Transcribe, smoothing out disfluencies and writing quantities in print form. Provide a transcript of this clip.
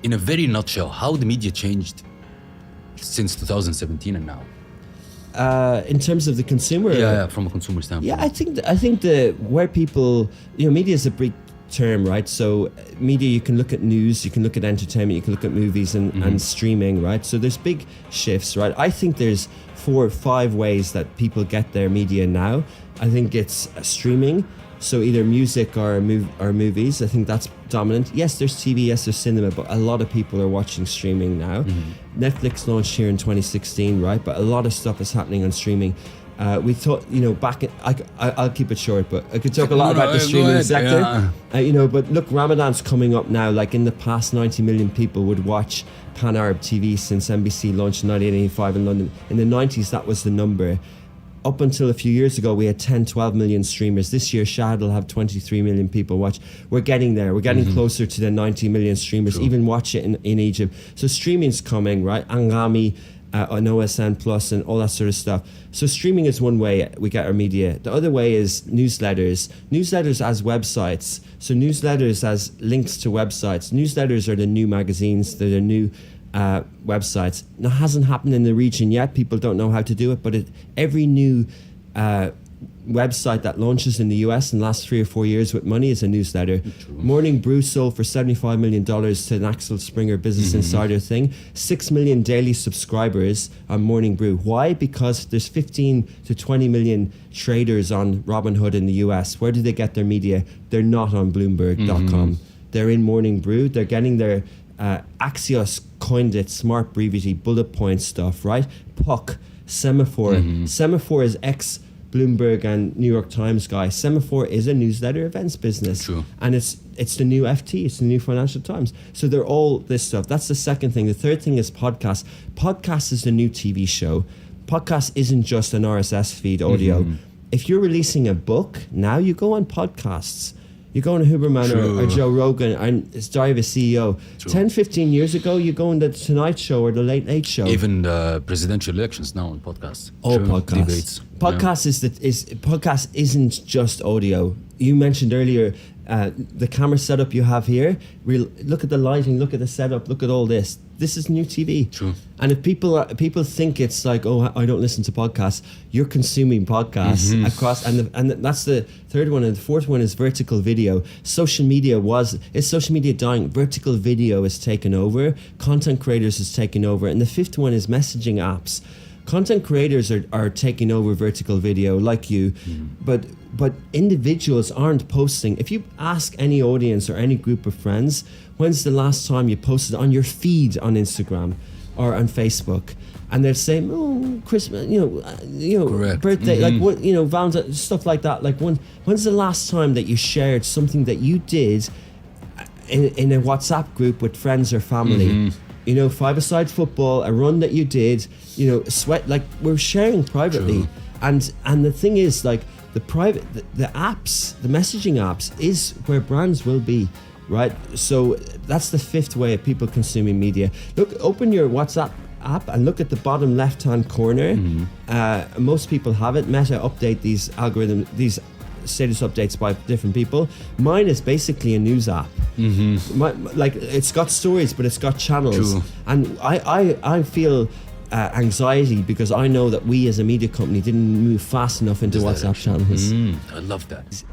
in a very nutshell, how the media changed since 2017 and now. In terms of the consumer? Yeah, from a consumer standpoint. Yeah, I think where people, media is a big term, right? So media, you can look at news, you can look at entertainment, you can look at movies and streaming, right? So there's big shifts, right? I think there's 4 or 5 ways that people get their media now. I think it's streaming, so either music or movies. I think that's dominant. Yes, there's TV, yes, there's cinema, but a lot of people are watching streaming now. Netflix launched here in 2016, right? But a lot of stuff is happening on streaming. We thought, back in, I'll keep it short, but I could talk a lot about the streaming sector. Yeah. But look, Ramadan's coming up now. Like in the past, 90 million people would watch Pan-Arab TV since NBC launched in 1985 in London. In the 90s, that was the number. Up until a few years ago, we had 10, 12 million streamers. This year, Shahad will have 23 million people watch. We're getting there. We're getting closer to the 90 million streamers, even watch it in Egypt. So streaming's coming, right? Angami, on OSN Plus and all that sort of stuff. So streaming is one way we get our media. The other way is newsletters. Newsletters as websites. So newsletters as links to websites. Newsletters are the new magazines. They're the new websites. Now, it hasn't happened in the region yet. People don't know how to do it, but every new website that launches in the US in the last 3 or 4 years with money is a newsletter. True. Morning Brew sold for $75 million to an Axel Springer Business Insider thing. 6 million daily subscribers on Morning Brew. Why? Because there's 15 to 20 million traders on Robinhood in the US. Where do they get their media? They're not on Bloomberg.com. They're in Morning Brew. They're getting their Axios coined it, smart brevity, bullet point stuff, right? Puck, Semaphore. Semaphore is Bloomberg and New York Times guy. Semaphore is a newsletter events business. True. And it's the new FT, it's the new Financial Times. So they're all this stuff. That's the second thing. The third thing is podcast. Podcast is the new TV show. Podcast isn't just an RSS feed audio. If you're releasing a book, now you go on podcasts. You go on Huberman or Joe Rogan and it's Dive a CEO. True. 10, 15 years ago, you go on the Tonight Show or the Late Late Show. Even the presidential elections now on podcasts. All podcasts. Debates. Podcast isn't just audio. You mentioned earlier the camera setup you have here. Look at the lighting, look at the setup, look at all this. This is new TV. True. And if people think it's like, oh, I don't listen to podcasts, you're consuming podcasts across, and that's the third one. And the fourth one is vertical video. Social media is social media dying? Vertical video is taken over. Content creators is taken over. And the fifth one is messaging apps. Content creators are taking over vertical video like you, but individuals aren't posting. If you ask any audience or any group of friends, when's the last time you posted on your feed on Instagram or on Facebook? And they're saying, oh, Christmas, Correct. birthday, like what, Valentine, stuff like that. Like when's the last time that you shared something that you did in a WhatsApp group with friends or family? 5-a-side football, a run that you did, sweat, like we're sharing privately. True. And the thing is, like the apps, the messaging apps is where brands will be, right? So that's the fifth way of people consuming media. Look, open your WhatsApp app and look at the bottom left-hand corner. Most people have it. Meta update these algorithms, these status updates by different people. Mine is basically a news app. Like it's got stories, but it's got channels. True. And I feel anxiety because I know that we as a media company didn't move fast enough into WhatsApp channels. I love that.